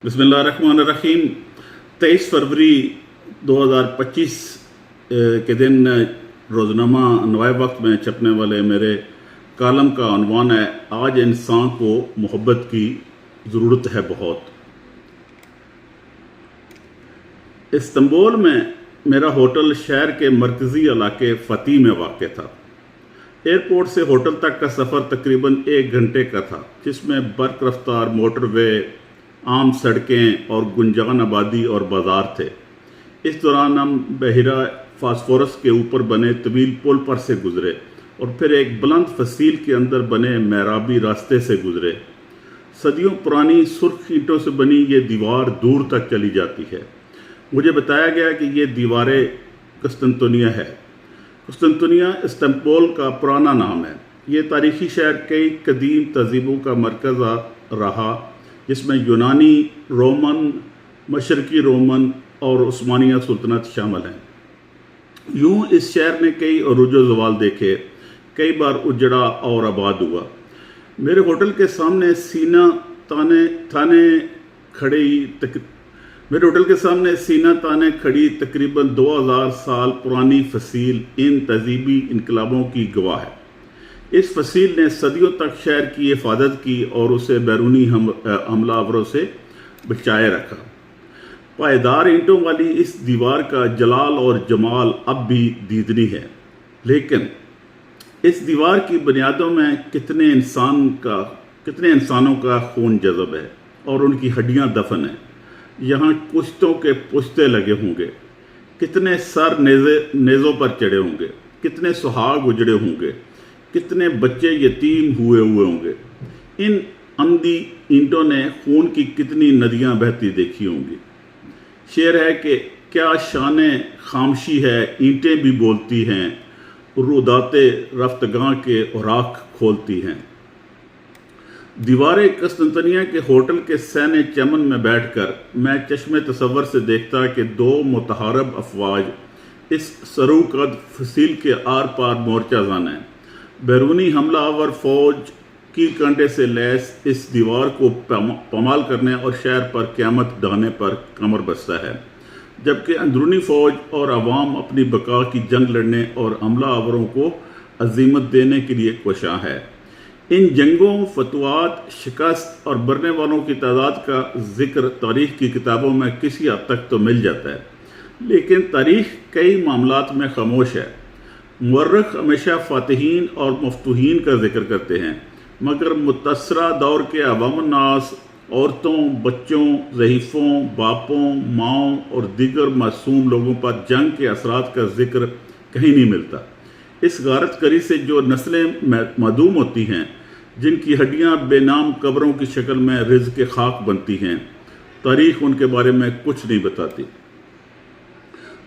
बिस्मिल्लाहिर्रहमानिर्रहीम। 23 फरवरी 2025 के दिन रोज़नामा नवाए वक्त में छपने वाले मेरे कालम का उन्वान है, आज इंसान को मोहब्बत की ज़रूरत है बहुत। इस्तांबुल में मेरा होटल शहर के मरकज़ी इलाके फ़ती में वाक़ था। एयरपोर्ट से होटल तक का सफ़र तकरीबन 1 घंटे का था, जिसमें बर्क रफ्तार मोटरवे, आम सड़कें और गुंजान आबादी और बाज़ार थे। इस दौरान हम बहिरा फास्फोरस के ऊपर बने तवील पुल पर से गुज़रे और फिर एक बुलंद फसील के अंदर बने मेहराबी रास्ते से गुज़रे। सदियों पुरानी सुर्ख ईंटों से बनी ये दीवार दूर तक चली जाती है। मुझे बताया गया कि ये दीवारें कुस्तुनतुनिया है। कुस्तुनतुनिया इस्तांबुल का पुराना नाम है। ये तारीख़ी शहर कई कदीम तहज़ीबों का मरकज़ रहा, जिसमें यूनानी, रोमन, मशरकी रोमन और उस्मानिया सुल्तनत शामिल हैं। यूँ इस शहर ने कई अरूज व ज़वाल देखे, कई बार उजड़ा और आबाद हुआ। मेरे होटल के सामने सीना ताने खड़ी तकरीबन 2000 साल पुरानी फसील इन तहज़ीबी इनकलाबों की गवाह है। इस फसील ने सदियों तक शहर की हिफाजत की और उसे बैरूनी हमलावरों से बचाए रखा। पायदार ईंटों वाली इस दीवार का जलाल और जमाल अब भी दीदनी है, लेकिन इस दीवार की बुनियादों में कितने इंसानों का खून जज़ब है और उनकी हड्डियां दफन हैं। यहाँ कुश्तों के पुश्ते लगे होंगे, कितने सर नेज़ों पर चढ़े होंगे, कितने सुहाग उजड़े होंगे, कितने बच्चे यतीम हुए होंगे। इन अंधी ईंटों ने खून की कितनी नदियां बहती देखी होंगी। शेर है कि क्या शाने खामशी है, ईंटें भी बोलती हैं, रुदाते रफ्तगां के औराख खोलती हैं। दीवारें कुस्तुनतुनिया के होटल के सैने चमन में बैठकर मैं चश्मे तसव्वुर से देखता कि 2 मुतहारब अफवाज इस सरूकद फसील के आर पार मोर्चा जान हैं। बैरूनी हमलावर फौज की कंडे से लैस इस दीवार को पमाल करने और शहर पर क़यामत ढाने पर कमर बस्ता है, जबकि अंदरूनी फौज और अवाम अपनी बका की जंग लड़ने और हमलावरों को अजीमत देने के लिए कोशां है। इन जंगों, फतवात, शिकस्त और मरने वालों की तादाद का जिक्र तारीख़ की किताबों में किसी हद तक तो मिल जाता है, लेकिन तारीख़ कई मामलात में खामोश है। मुअर्रिख़ हमेशा फ़ातिहीन और मफ्तूहीन का जिक्र करते हैं, मगर मुतअस्सरा दौर के अवामुन्नास, औरतों, बच्चों, ज़ईफ़ों, बापों, माओं और दीगर मासूम लोगों पर जंग के असरात का जिक्र कहीं नहीं मिलता। इस गारत करी से जो नस्लें मदूम होती हैं, जिनकी हड्डियां बेनाम कब्रों की शक्ल में रिज़्क़ खाक बनती हैं, तारीख़ उनके बारे में कुछ नहीं बताती।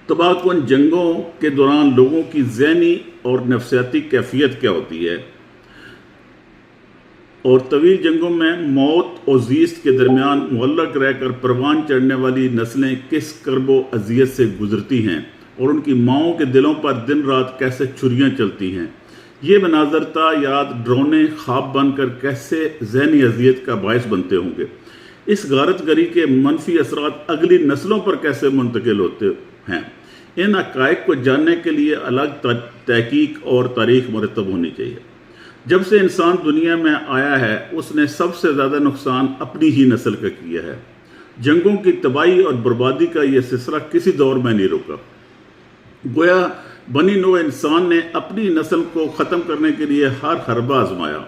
तबाहकुन जंगों के दौरान लोगों की ज़हनी और नफ्सियाती कैफियत क्या होती है, और तवील जंगों में मौत और ज़ीस्त के दरमियान मुअल्लक रहकर परवान चढ़ने वाली नस्लें किस कर्बो अज़ियत से गुजरती हैं और उनकी माओं के दिलों पर दिन रात कैसे छुरियां चलती हैं। ये मनाजरता याद ड्रोने ख्वाब बनकर कैसे ज़हनी अज़ियत का बायस बनते होंगे। इस गारत गरी के मनफी असरात अगली नस्लों पर कैसे मुंतकिल होते हैं। इन हक़ाइक़ को जानने के लिए अलग तहकीक और तारीख़ मुरतब होनी चाहिए। जब से इंसान दुनिया में आया है, उसने सबसे ज़्यादा नुकसान अपनी ही नस्ल का किया है। जंगों की तबाही और बर्बादी का यह सिलसिला किसी दौर में नहीं रुका। गोया बनी नो इंसान ने अपनी नस्ल को ख़त्म करने के लिए हर हरबा आजमाया।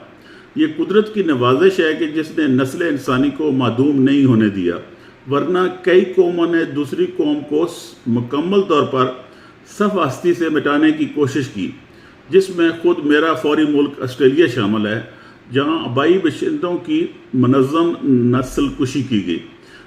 ये कुदरत की नवाजिश है कि जिसने नस्ल इंसानी को मादूम नहीं होने दिया, वरना कई कौमों ने दूसरी कौम को मुकम्मल तौर पर सफ़ हस्ती से मिटाने की कोशिश की, जिसमें ख़ुद मेरा फौरी मुल्क ऑस्ट्रेलिया शामिल है, जहाँ आबाई बशिंदों की मनज़्ज़म नस्ल कुशी की गई।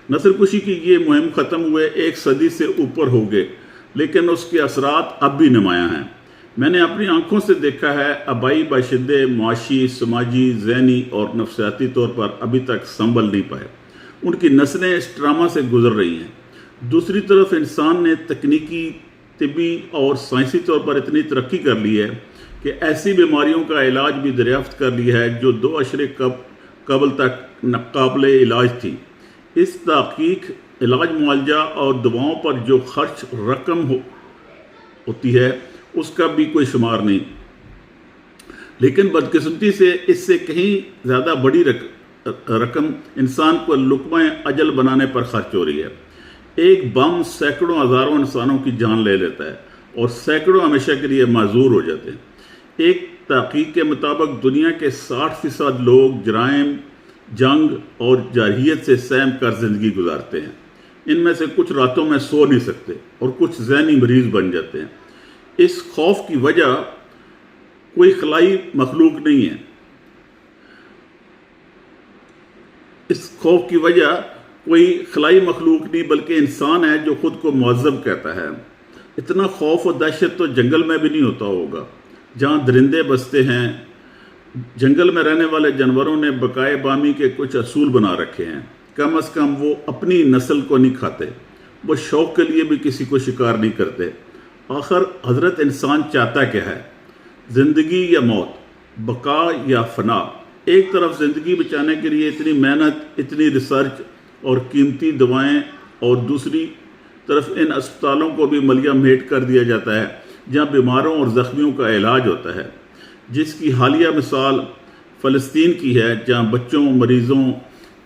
नस्ल कुशी की ये मुहिम ख़त्म हुए 1 सदी से ऊपर हो गए, लेकिन उसके असरात अब भी नुमायाँ हैं। मैंने अपनी आंखों से देखा है, आबाई बाशिंदे माशी, समाजी, ज़हनी और नफ्सियाती तौर पर अभी तक संभल नहीं पाए। उनकी नस्लें इस ड्रामा से गुजर रही हैं। दूसरी तरफ इंसान ने तकनीकी, तिब्बी और साइंसी तौर पर इतनी तरक्की कर ली है कि ऐसी बीमारियों का इलाज भी दरियाफ्त कर लिया है जो 2 अशरे कबल तक नाकाबिले इलाज थी। اس تحقیق، علاج، معالجہ اور دواؤں پر جو خرچ رقم ہوتی ہے اس کا بھی کوئی شمار نہیں، لیکن بدقسمتی سے اس سے کہیں زیادہ بڑی رقم انسان کو لقمہ اجل بنانے پر خرچ ہو رہی ہے۔ ایک بم سینکڑوں ہزاروں انسانوں کی جان لے لیتا ہے اور سینکڑوں ہمیشہ کے لیے معذور ہو جاتے ہیں۔ ایک تحقیق کے مطابق دنیا کے 60% لوگ جرائم، جنگ اور جارحیت سے سہم کر زندگی گزارتے ہیں۔ ان میں سے کچھ راتوں میں سو نہیں سکتے اور کچھ ذہنی مریض بن جاتے ہیں۔ اس خوف کی وجہ کوئی خلائی مخلوق نہیں ہے، اس خوف کی وجہ کوئی خلائی مخلوق نہیں بلکہ انسان ہے جو خود کو معذب کہتا ہے۔ اتنا خوف و دہشت تو جنگل میں بھی نہیں ہوتا ہوگا جہاں درندے بستے ہیں۔ جنگل میں رہنے والے جانوروں نے بقائے بامی کے کچھ اصول بنا رکھے ہیں۔ کم از کم وہ اپنی نسل کو نہیں کھاتے، وہ شوق کے لیے بھی کسی کو شکار نہیں کرتے۔ آخر حضرت انسان چاہتا کیا ہے؟ زندگی یا موت، بقا یا فنا؟ ایک طرف زندگی بچانے کے لیے اتنی محنت، اتنی ریسرچ اور قیمتی دوائیں، اور دوسری طرف ان اسپتالوں کو بھی ملیا میٹ کر دیا جاتا ہے جہاں بیماروں اور زخمیوں کا علاج ہوتا ہے، جس کی حالیہ مثال فلسطین کی ہے جہاں بچوں، مریضوں،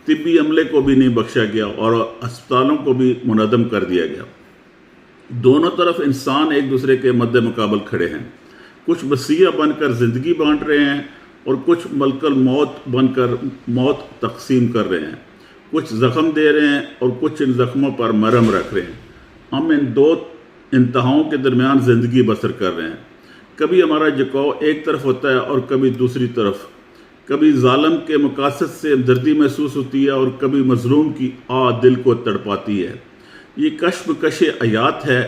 طبی عملے کو بھی نہیں بخشا گیا اور اسپتالوں کو بھی منہدم کر دیا گیا۔ دونوں طرف انسان ایک دوسرے کے مد مقابل کھڑے ہیں، کچھ مسیح بن کر زندگی بانٹ رہے ہیں اور کچھ ملک الموت بن کر موت تقسیم کر رہے ہیں، کچھ زخم دے رہے ہیں اور کچھ ان زخموں پر مرہم رکھ رہے ہیں۔ ہم ان دو انتہاؤں کے درمیان زندگی بسر کر رہے ہیں۔ کبھی ہمارا جھکاؤ ایک طرف ہوتا ہے اور کبھی دوسری طرف، کبھی ظالم کے مقاصد سے ہمدردی محسوس ہوتی ہے اور کبھی مظلوم کی دل کو تڑپاتی ہے۔ یہ کشمکش حیات ہے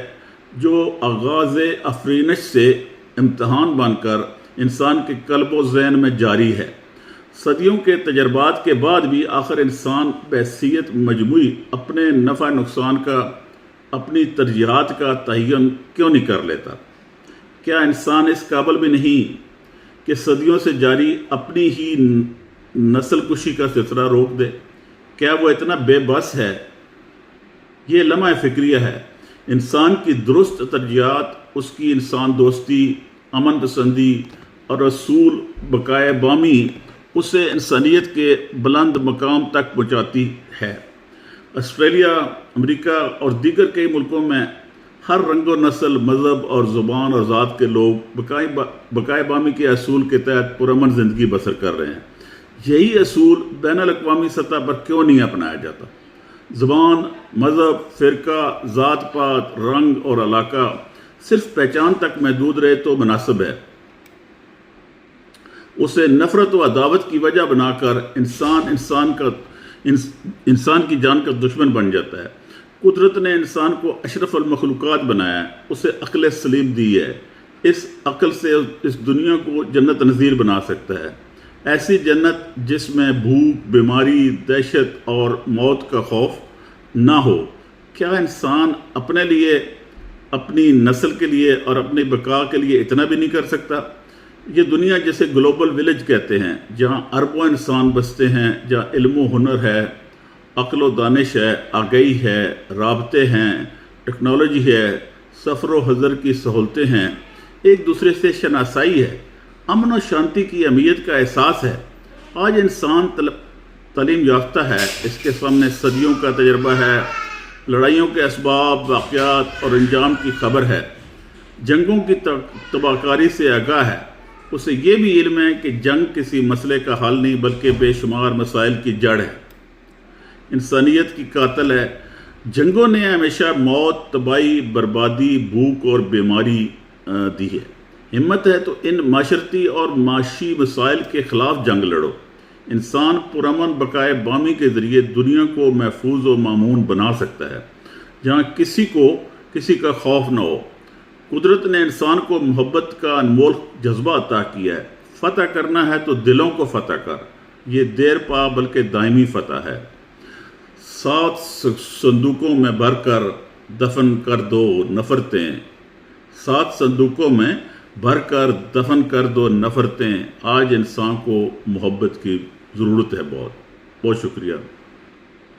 جو آغاز افرینش سے امتحان بن کر انسان کے قلب و ذہن میں جاری ہے۔ صدیوں کے تجربات کے بعد بھی آخر انسان بحیثیت مجموعی اپنے نفع نقصان کا، اپنی ترجیحات کا تعین کیوں نہیں کر لیتا؟ کیا انسان اس قابل بھی نہیں کہ صدیوں سے جاری اپنی ہی نسل کشی کا سلسلہ روک دے؟ کیا وہ اتنا بے بس ہے؟ یہ لمحہ فکریہ ہے۔ انسان کی درست ترجیحات، اس کی انسان دوستی، امن پسندی اور اصول بقائے بامی اسے انسانیت کے بلند مقام تک پہنچاتی ہے۔ آسٹریلیا، امریکہ اور دیگر کئی ملکوں میں ہر رنگ و نسل، مذہب اور زبان اور ذات کے لوگ بقائے بامی کے اصول کے تحت پرامن زندگی بسر کر رہے ہیں۔ یہی اصول بین الاقوامی سطح پر کیوں نہیں اپنایا جاتا؟ زبان، مذہب، فرقہ، ذات پات، رنگ اور علاقہ صرف پہچان تک محدود رہے تو مناسب ہے۔ اسے نفرت و عداوت کی وجہ بنا کر انسان کی جان کا دشمن بن جاتا ہے۔ قدرت نے انسان کو اشرف المخلوقات بنایا ہے، اسے عقل سلیم دی ہے۔ اس عقل سے اس دنیا کو جنت نظیر بنا سکتا ہے، ایسی جنت جس میں بھوک، بیماری، دہشت اور موت کا خوف نہ ہو۔ کیا انسان اپنے لیے، اپنی نسل کے لیے اور اپنی بقا کے لیے اتنا بھی نہیں کر سکتا؟ یہ دنیا جسے گلوبل ولیج کہتے ہیں، جہاں اربوں انسان بستے ہیں، جہاں علم و ہنر ہے، عقل و دانش ہے، آگہی ہے، رابطے ہیں، ٹیکنالوجی ہے، سفر و حضر کی سہولتیں ہیں، ایک دوسرے سے شناسائی ہے، امن و شانتی کی اہمیت کا احساس ہے۔ آج انسان تعلیم یافتہ ہے، اس کے سامنے صدیوں کا تجربہ ہے، لڑائیوں کے اسباب، واقعات اور انجام کی خبر ہے، جنگوں کی تباہ کاری سے آگاہ ہے۔ اسے یہ بھی علم ہے کہ جنگ کسی مسئلے کا حل نہیں بلکہ بے شمار مسائل کی جڑ ہے، انسانیت کی قاتل ہے۔ جنگوں نے ہمیشہ موت، تباہی، بربادی، بھوک اور بیماری دی ہے۔ ہمت ہے تو ان معاشرتی اور معاشی مسائل کے خلاف جنگ لڑو۔ انسان پرامن بقائے بامی کے ذریعے دنیا کو محفوظ و مامون بنا سکتا ہے، جہاں کسی کا خوف نہ ہو۔ قدرت نے انسان کو محبت کا انمول جذبہ عطا کیا ہے۔ فتح کرنا ہے تو دلوں کو فتح کر، یہ دیر پا بلکہ دائمی فتح ہے۔ 7 صندوقوں میں بھر کر دفن کر دو نفرتیں، 7 صندوقوں میں بھر کر دفن کر دو نفرتیں۔ آج انسان کو محبت کی ضرورت ہے۔ بہت بہت شکریہ۔